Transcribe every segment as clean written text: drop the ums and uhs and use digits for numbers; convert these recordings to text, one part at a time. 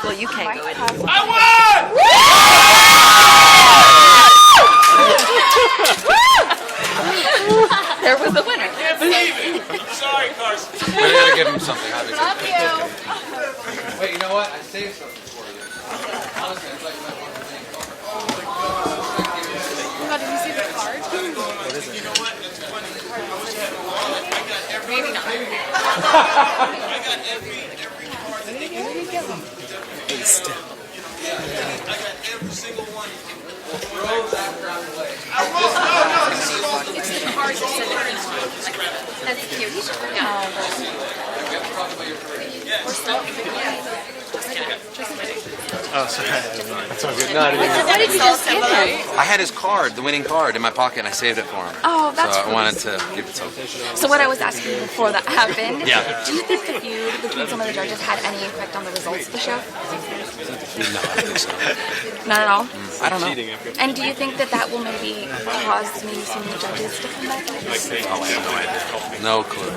Well, you can't go in. I won! There was the winner. Can't believe it. I'm sorry, Carson. We gotta give him something. Love you. Wait, you know what? I saved something for you. Honestly, I thought you might want to think. Did you see the card? What is it? You know what? That's funny. I got every. Maybe not. I got every card that they gave me. I got every single one. It's the card that said that he won. That's cute. Yeah. Oh, sorry. That's all good. No, I didn't even. What did you just give him? I had his card, the winning card, in my pocket, and I saved it for him. Oh, that's So I wanted to give it to him. So what I was asking before that happened, Yeah. do you think the feud between some of the judges had any effect on the results of the show? No, I don't think so. Not at all? I don't know. And do you think that that will maybe cause maybe some of the judges to come back? Oh, I have no idea. No clue.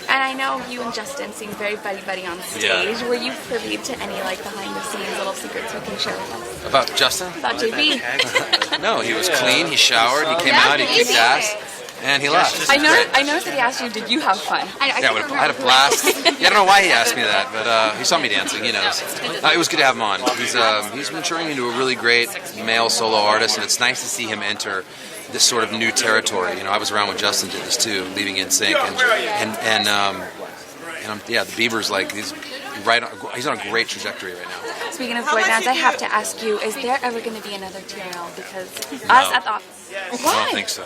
And I know you and Justin seem very buddy-buddy on stage. Yeah. Were you privy to any like behind-the-scenes little secrets you can share with us? About Justin? About JB? No, he was clean, he showered, he came out, he kicked ass, and he left. I noticed that he asked you, did you have fun? I Yeah, I had a blast. Yeah, I don't know why he asked me that, but he saw me dancing, he knows. It was good to have him on. He's maturing into a really great male solo artist, and it's nice to see him enter this sort of new territory. You know, I was around when Justin did this too, leaving NSYNC, yeah, the Bieber's like he's on a great trajectory right now. Speaking of boy bands, I have to ask you, is there ever going to be another TRL? Because us at the office. I Why? don't think so.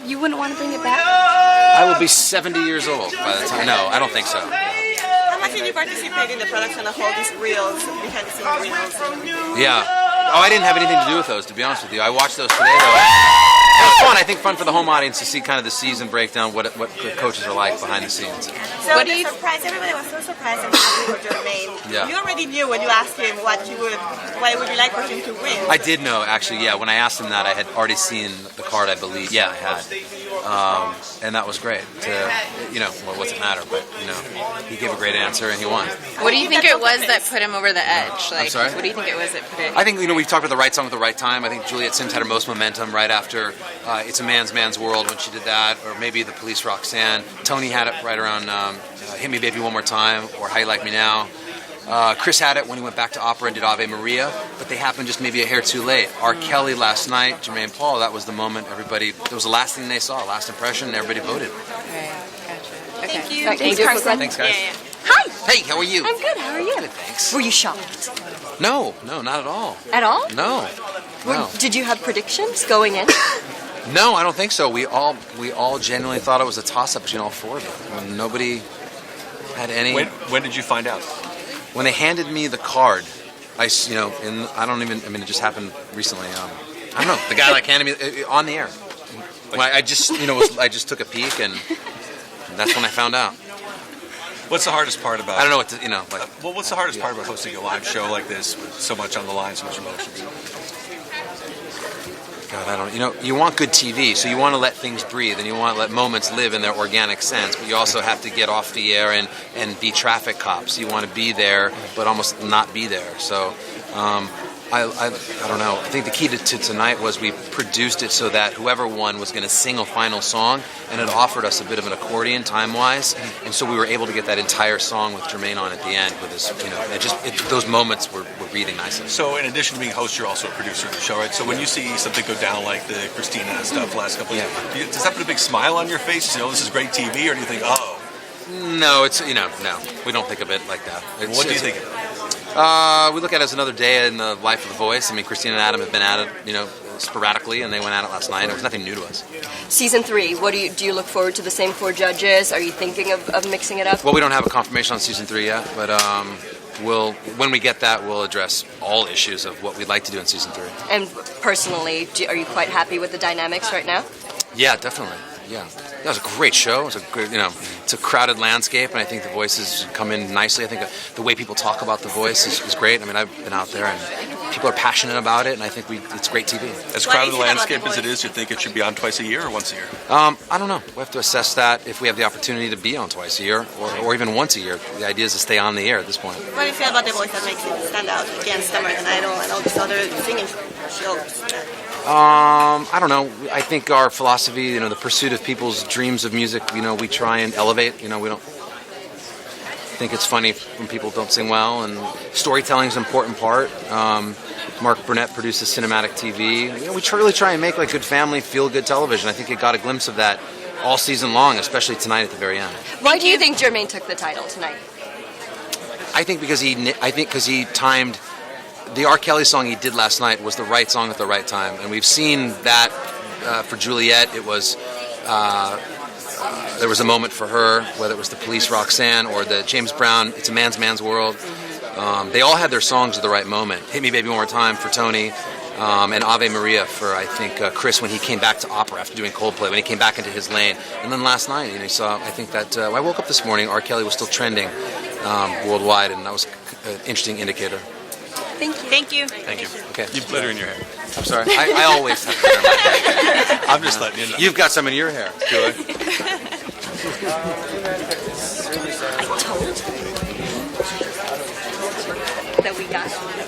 You wouldn't want to bring it back? I will be 70 years old by the time. No, I don't think so. How much did you participate in the production of all these reels, behind the scenes reels? Yeah. Oh, I didn't have anything to do with those, to be honest with you. I watched those today, though. It was fun. I think fun for the home audience to see kind of the season breakdown, what the coaches are like behind the scenes. So What do the you- surprise, everybody was so surprised and happy with Jermaine. Yeah. You already knew when you asked him what it would be like for him to win. I did know, actually, yeah. When I asked him that, I had already seen the card, I believe. Yeah, I had. And that was great. Well, what's it matter? But, he gave a great answer and he won. What do you think it was that put him over the edge? Like, sorry? what do you think it was that put it? I think, we've talked about the right song at the right time. I think Juliet Sims had her most momentum right after It's a Man's World when she did that, or maybe The Police Roxanne. Tony had it right around Hit Me Baby One More Time, or How You Like Me Now. Chris had it when he went back to opera and did Ave Maria, but they happened just maybe a hair too late. R. Kelly last night, Jermaine Paul, that was the moment everybody, that was the last thing they saw, last impression, and everybody voted. Right, gotcha. Okay. Thank you. Thanks, Carson. Thanks, guys. Hi. Hey, how are you? I'm good. How are you? Good, thanks. Were you shocked No, not at all. at all? No. No. Did you have predictions going in? No, I don't think so. We all genuinely thought it was a toss-up between all four of them. Nobody had any. When did you find out? When they handed me the card, it just happened recently. I don't know. The guy handed me on the air. When I just, I just took a peek, and that's when I found out. What's the hardest part about? I don't know what to, Well, what's the hardest part about hosting a live show like this with so much on the line, so much emotions? God, I don't. You want good TV, so you want to let things breathe, and you want to let moments live in their organic sense. But you also have to get off the air and be traffic cops. You want to be there, but almost not be there. So, I don't know. I think the key to tonight was we produced it so that whoever won was going to sing a final song, and it offered us a bit of an accordion time-wise, and so we were able to get that entire song with Jermaine on at the end with his, those moments were breathing nicely. So, in addition to being host, you're also a producer of the show, right? So, when you see something go down like the Christina stuff last couple of years, does that put a big smile on your face? This is great TV, or do you think, oh? No, no, we don't think of it like that. What do you think of it? We look at it as another day in the life of The Voice. I mean, Christina and Adam have been at it, sporadically, and they went at it last night. It was nothing new to us. Season 3, do you look forward to the same 4 judges? Are you thinking of mixing it up? Well, we don't have a confirmation on season 3 yet, but when we get that, we'll address all issues of what we'd like to do in season 3. And personally, are you quite happy with the dynamics right now? Yeah, definitely. Yeah, that was a great show. It was a great, it's a crowded landscape, and I think the voices come in nicely. I think the way people talk about the voice is great. I mean, I've been out there, and people are passionate about it, and I think it's great TV. As What do crowded you a think about landscape The as it Voice? is, you think it should be on twice a year or once a year? I don't know. We have to assess that if we have the opportunity to be on twice a year or even once a year. The idea is to stay on the air at this point. What do you feel about The Voice that makes it stand out against American Idol and all these other singing shows? I don't know. I think our philosophy, the pursuit of people's dreams of music, we try and elevate. We don't think it's funny when people don't sing well, and storytelling is an important part. Mark Burnett produces cinematic TV. We really try and make like good family, feel-good television. I think it got a glimpse of that all season long, especially tonight at the very end. Why do you think Jermaine took the title tonight? I think because he timed the R. Kelly song he did last night was the right song at the right time, and we've seen that for Juliet. It was there was a moment for her, whether it was the Police Roxanne or the James Brown It's a Man's World. They all had their songs at the right moment. Hit Me Baby One More Time for Tony, and Ave Maria for I think Chris when he came back to opera after doing Coldplay, when he came back into his lane. And then last night, you saw. I think that I woke up this morning, R. Kelly was still trending worldwide, and that was an interesting indicator. Thank you. Thank you. Okay. You have glitter in your hair. I'm sorry. I always have glitter in my hair. I'm just letting you know. You've got some in your hair. Do I? That we got on.